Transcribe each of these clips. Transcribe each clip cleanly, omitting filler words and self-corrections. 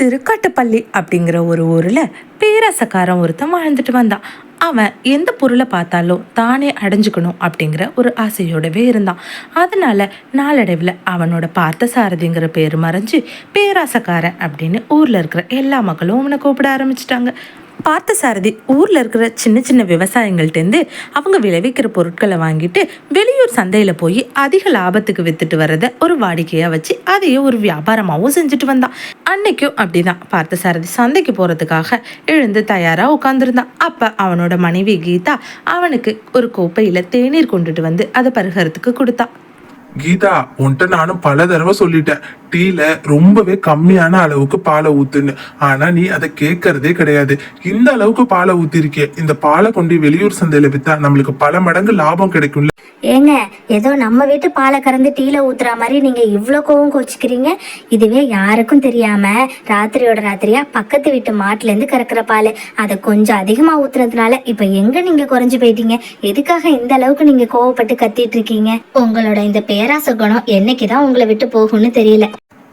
திருக்காட்டுப்பள்ளி அப்படிங்கிற ஒரு ஊரில் பேராசக்காரன் ஒருத்தன் வாழ்ந்துட்டு வந்தான். அவன் எந்த பொருளை பார்த்தாலும் தானே அடைஞ்சுக்கணும் அப்படிங்கிற ஒரு ஆசையோடவே இருந்தான். அதனால நாளடைவில் அவனோட பார்த்த சாரதிங்கிற பேர் மறைஞ்சு பேராசக்காரன் அப்படின்னு ஊரில் இருக்கிற எல்லா மக்களும் அவனை கூப்பிட ஆரம்பிச்சிட்டாங்க. பார்த்த சாரதி ஊரில் இருக்கிற சின்ன சின்ன விவசாயிகள்டேருந்து அவங்க விளைவிக்கிற பொருட்களை வாங்கிட்டு வெளியூர் சந்தையில் போய் அதிக லாபத்துக்கு வித்துட்டு வரதை ஒரு வாடிக்கையாக வச்சு அதையே ஒரு வியாபாரமாகவும் செஞ்சுட்டு வந்தான். அன்னைக்கும் அப்படிதான் பார்த்த சாரதி சந்தைக்கு போகிறதுக்காக எழுந்து தயாராக உட்காந்துருந்தான். அப்போ அவனோட மனைவி கீதா அவனுக்கு ஒரு கோப்பையில் தேநீர் கொண்டுட்டு வந்து அதை பருகிறதுக்கு கொடுத்தான். கீதா, உன்கிட்ட நானும் பல தடவை சொல்லிட்டேன், டீல ரொம்பவே கம்மியான அளவுக்கு பாலை ஊத்துன்னு. ஆனா நீ அதை கேட்கறதே கிடையாது. இந்த அளவுக்கு பாலை ஊத்திருக்கே, இந்த பாலை கொண்டு வெளியூர் சந்தையில வித்தா நம்மளுக்கு பல மடங்கு லாபம் கிடைக்கும்ல. ஏங்க, ஏதோ நம்ம வீட்டு பாலை கறந்து டீல ஊத்துற மாதிரி நீங்க இவ்வளோ கோவம் கோச்சிக்கிறீங்க. இதுவே யாருக்கும் தெரியாம ராத்திரியோட ராத்திரியா பக்கத்து வீட்டு மாட்டுல இருந்து கறக்குற பால், அதை கொஞ்சம் அதிகமா ஊத்துறதுனால இப்ப எங்க நீங்க குறைஞ்சு போயிட்டீங்க? எதுக்காக இந்த அளவுக்கு நீங்க கோவப்பட்டு கத்திட்டு இருக்கீங்க? உங்களோட இந்த பேராச குணம் என்னைக்குதான் உங்களை விட்டு போகும்னு தெரியல.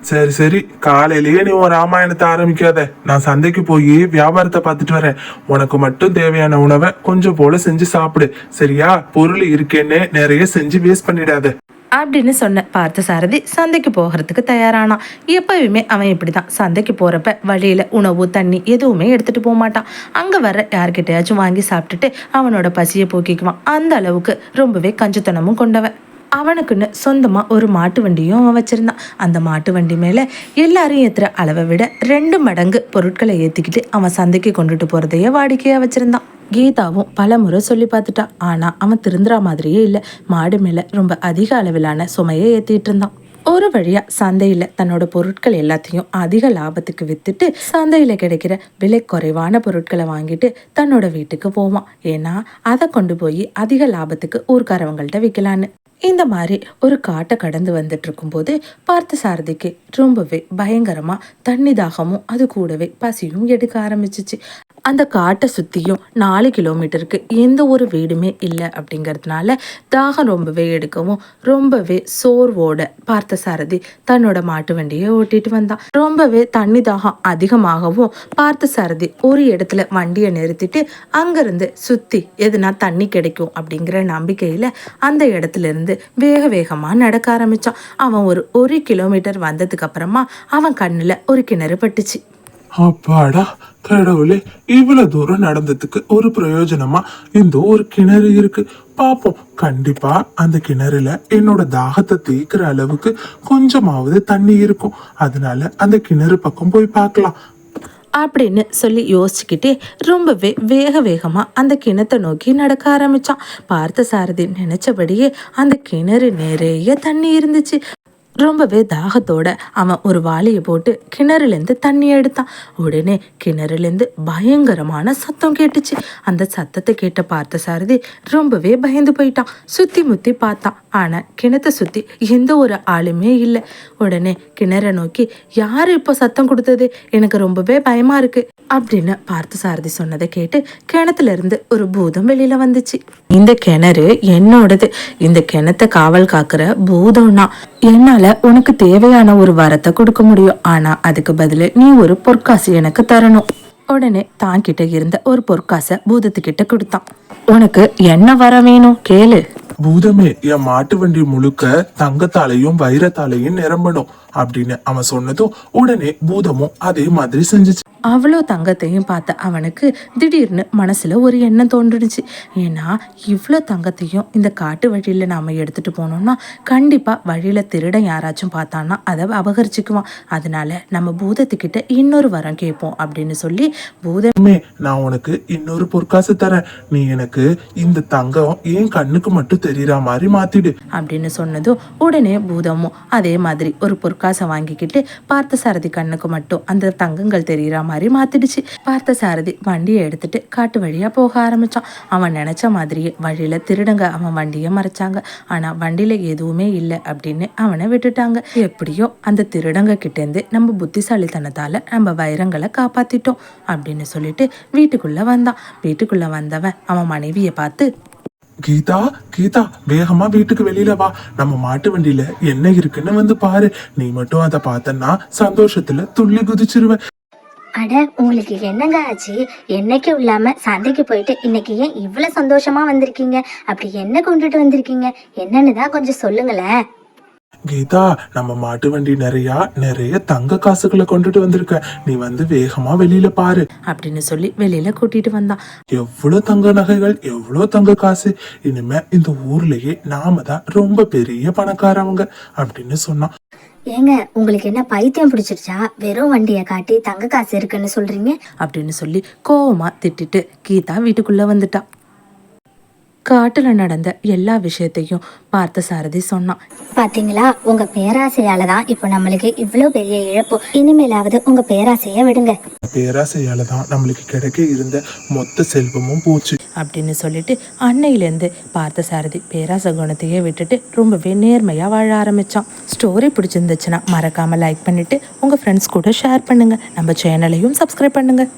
சரி சரி, காலையிலேயே நீ உன் ராமாயணத்தை ஆரம்பிக்காத. நான் சந்தைக்கு போய் வியாபாரத்தை பார்த்துட்டு வரேன். உனக்கு மட்டும் தேவையான உணவை கொஞ்சம் போல செஞ்சு சாப்பிடு, சரியா? பொருள் இருக்கேன்னு நிறைய செஞ்சு வேஸ்ட் பண்ணிடாத அப்படின்னு சொன்ன பார்த்த சாரதி சந்தைக்கு போகிறதுக்கு தயாரானான். எப்பவுமே அவன் இப்படிதான், சந்தைக்கு போறப்ப வழியில உணவு தண்ணி எதுவுமே எடுத்துட்டு போக மாட்டான். அங்க வர யார்கிட்டயாச்சும் வாங்கி சாப்பிட்டுட்டு அவனோட பசியை போக்கிக்குவான். அந்த அளவுக்கு ரொம்பவே கஞ்சத்தனமும் கொண்டவன். அவனுக்குன்னு சொந்தமாக ஒரு மாட்டு வண்டியும் அவன் வச்சுருந்தான். அந்த மாட்டு வண்டி மேலே எல்லாரும் ஏற்றுற அளவை விட 2 மடங்கு பொருட்களை ஏற்றிக்கிட்டு அவன் சந்தைக்கு கொண்டுட்டு போகிறதையே வாடிக்கையாக வச்சுருந்தான். கீதாவும் பல முறை சொல்லி பார்த்துட்டான். ஆனால் அவன் திருந்துற மாதிரியே இல்லை. மாடு மேலே ரொம்ப அதிக அளவிலான சுமையை ஏற்றிட்டு இருந்தான். ஒரு வழியா சந்தையில தன்னோட பொருட்கள் எல்லாத்தையும் அதிக லாபத்துக்கு வித்துட்டு சந்தையில கிடைக்கிற விலை குறைவான பொருட்களை வாங்கிட்டு தன்னோட வீட்டுக்கு போவான். ஏன்னா அதை கொண்டு போய் அதிக லாபத்துக்கு ஊர்க்காரவங்கள்ட்ட விற்கலான்னு. இந்த மாதிரி ஒரு காட்டை கடந்து வந்துட்டு இருக்கும்போது பார்த்த சாரதிக்கு ரொம்பவே பயங்கரமா தண்ணி தாகமும் அது கூடவே பசியும் எடுக்க ஆரம்பிச்சிச்சு. அந்த காட்டை சுற்றியும் 4 கிலோமீட்டருக்கு எந்த ஒரு வீடுமே இல்லை. அப்படிங்கிறதுனால தாகம் ரொம்பவே எடுக்கவும் ரொம்பவே சோர்வோட பார்த்த சாரதி தன்னோட மாட்டு வண்டியை ஓட்டிட்டு வந்தான். ரொம்பவே தண்ணி தாகம் அதிகமாகவும் பார்த்த சாரதி ஒரு இடத்துல வண்டியை நிறுத்திட்டு அங்கிருந்து சுற்றி எதுனா தண்ணி கிடைக்கும் அப்படிங்கிற நம்பிக்கையில் அந்த இடத்துல இருந்து வேக வேகமாக நடக்க ஆரம்பித்தான். அவன் ஒரு கிலோமீட்டர் வந்ததுக்கு அப்புறமா அவன் கண்ணில் ஒரு கிணறு பட்டுச்சு. அப்பாடா கடவுளே, இவ்வளவு தூரம் நடந்ததுக்கு ஒரு பிரயோஜனமா இந்த ஒரு கிணறு இருக்கு. பாப்போம், கண்டிப்பா அந்த கிணறுல என்னோட தாகத்தை தீர்க்கிற அளவுக்கு கொஞ்சமாவது தண்ணி இருக்கும். அதனால அந்த கிணறு பக்கம் போய் பார்க்கலாம் அப்படின்னு சொல்லி யோசிச்சுக்கிட்டே ரொம்பவே வேகமாக அந்த கிணத்தை நோக்கி நடக்க ஆரம்பிச்சான். பார்த்த சாரதி நினைச்சபடியே அந்த கிணறு நிறைய தண்ணி இருந்துச்சு. ரொம்பவே தாகத்தோட அவன் ஒரு வாளியை போட்டு கிணறுலேருந்து தண்ணி எடுத்தான். உடனே கிணறுலேருந்து பயங்கரமான சத்தம் கேட்டுச்சு. அந்த சத்தத்தை கேட்ட பார்த்த சாரதி ரொம்பவே பயந்து போயிட்டான். சுற்றி முற்றி பார்த்தான். ஆனால் கிணத்தை சுற்றி எந்த ஒரு ஆளுமே இல்லை. உடனே கிணறை நோக்கி, யார் இப்போ சத்தம் கொடுத்தது? எனக்கு ரொம்பவே பயமாக இருக்கு அப்படின்னு பார்த்த சாரதி சொன்னதை கேட்டு கிணத்துல இருந்து ஒரு பூதம் வெளியில வந்துச்சு. இந்த கிணறு என்னோடது. இந்த கிணத்தை காவல் காக்குற பூதம்னா என்னால உனக்கு தேவையான ஒரு வரத்தை கொடுக்க முடியும். ஆனா அதுக்கு பதிலு நீ ஒரு பொற்காசு எனக்கு தரணும். உடனே தான் கிட்ட இருந்த ஒரு பொற்காசை பூதத்துக்கிட்ட கொடுத்தான். உனக்கு என்ன வர வேணும் கேளு. பூதமே, என் மாட்டு வண்டி முழுக்க தங்கத்தாலையும் வைரத்தாலையும் நிரம்பணும் அப்படின்னு அவன் சொன்னதும் உடனே பூதமும் அதே மாதிரி செஞ்சுச்சு. அவ்வளோ தங்கத்தையும் பார்த்த அவனுக்கு திடீர்னு மனசுல ஒரு எண்ணம் தோன்றுடுச்சு. ஏன்னா இவ்வளோ தங்கத்தையும் இந்த காட்டு வழியில நாம எடுத்துட்டு போனோம்னா கண்டிப்பா வழியில திருடன் யாராச்சும் பார்த்தான்னா அதை அபகரிச்சுக்குவான். அதனால நம்ம பூதத்துக்கிட்ட இன்னொரு வரம் கேட்போம் அப்படின்னு சொல்லி, பூதமே, நான் உனக்கு இன்னொரு பொற்காசு தரேன். நீ எனக்கு இந்த தங்கம் என் கண்ணுக்கு மட்டும் தெரியற மாதிரி மாத்திடு அப்படின்னு சொன்னதும் உடனே பூதமும் அதே மாதிரி ஒரு பொற்காசை வாங்கிக்கிட்டு பார்த்த சாரதி கண்ணுக்கு மட்டும் அந்த தங்கங்கள் தெரியற மாதிரி மாத்திடுச்சு. பார்த்த சாரதி வண்டியை எடுத்துட்டு காட்டு வழியா போக ஆரம்பிச்சான். அவன் நினைச்ச மாதிரியே வழியில திருடங்க அவன் வண்டியை மறைச்சாங்க. ஆனா வண்டியில எதுவுமே இல்லை அப்படின்னு அவனை விட்டுட்டாங்க. எப்படியோ அந்த திருடங்க கிட்ட இருந்து நம்ம புத்திசாலித்தனத்தால நம்ம வைரங்களை காப்பாத்திட்டோம் அப்படின்னு சொல்லிட்டு வீட்டுக்குள்ள வந்தான். வீட்டுக்குள்ள வந்தவன் அவன் மனைவியை பார்த்து, கீதா கீதா, வேகமா வீட்டுக்கு வெளியில வா. நம்ம மாட்டு வண்டியில என்ன இருக்குன்னு வந்து பாரு. நீ மட்டும் அதை பார்த்தன்னா சந்தோஷத்துல துள்ளி குதிச்சிருவ. அட உங்களுக்கு என்னங்க ஆச்சு? என்னைக்கும் இல்லாம சந்தைக்கு போயிட்டு இன்னைக்கு ஏன் இவ்வளவு சந்தோஷமா வந்திருக்கீங்க? அப்படி என்ன கொண்டுட்டு வந்திருக்கீங்க? என்னன்னு தான் கொஞ்சம் சொல்லுங்களேன். கீதா, நம்ம மாட்டு வண்டி நிறைய தங்க காசுகளை கொண்டுட்டு வந்திருக்க. நீ வந்து வேகமா வெளியில பாரு. அப்படின்னு சொல்லி வெளியில கூட்டிட்டு வந்தான். எவ்வளவு தங்க நகைகள், எவ்வளவு தங்க காசு. இனிமே இந்த ஊர்லயே நாம தான் ரொம்ப பெரிய பணக்காரவங்க அப்படின்னு சொன்னான். ஏங்க உங்களுக்கு என்ன பைத்தியம் பிடிச்சிருச்சா? வெறும் வண்டியை காட்டி தங்க காசு இருக்குன்னு சொல்றீங்க? அப்படின்னு சொல்லி கோவமா திட்டிட்டு கீதா வீட்டுக்குள்ள வந்துட்டா. காட்டுல நடந்த எல்லா விஷயத்தையும் பார்த்தசாரதி சொன்னான். பாத்தீங்களா, உங்க பேராசையால தான் இப்போ நம்மளுக்கு இவ்வளோ பெரிய இழப்பு. இனிமேலாவது உங்க பேராசைய விடுங்க. பேராசையால தான் நம்மளுக்கு கிடைக்க இருந்த மொத்த செல்வமும் போச்சு அப்படின்னு சொல்லிட்டு அன்னையிலேருந்து பார்த்தசாரதி பேராசை குணத்தையே விட்டுட்டு ரொம்பவே நேர்மையாக வாழ ஆரம்பித்தான். ஸ்டோரி பிடிச்சிருந்துச்சுன்னா மறக்காமல் லைக் பண்ணிவிட்டு உங்கள் ஃப்ரெண்ட்ஸ் கூட ஷேர் பண்ணுங்கள். நம்ம சேனலையும் சப்ஸ்கிரைப் பண்ணுங்கள்.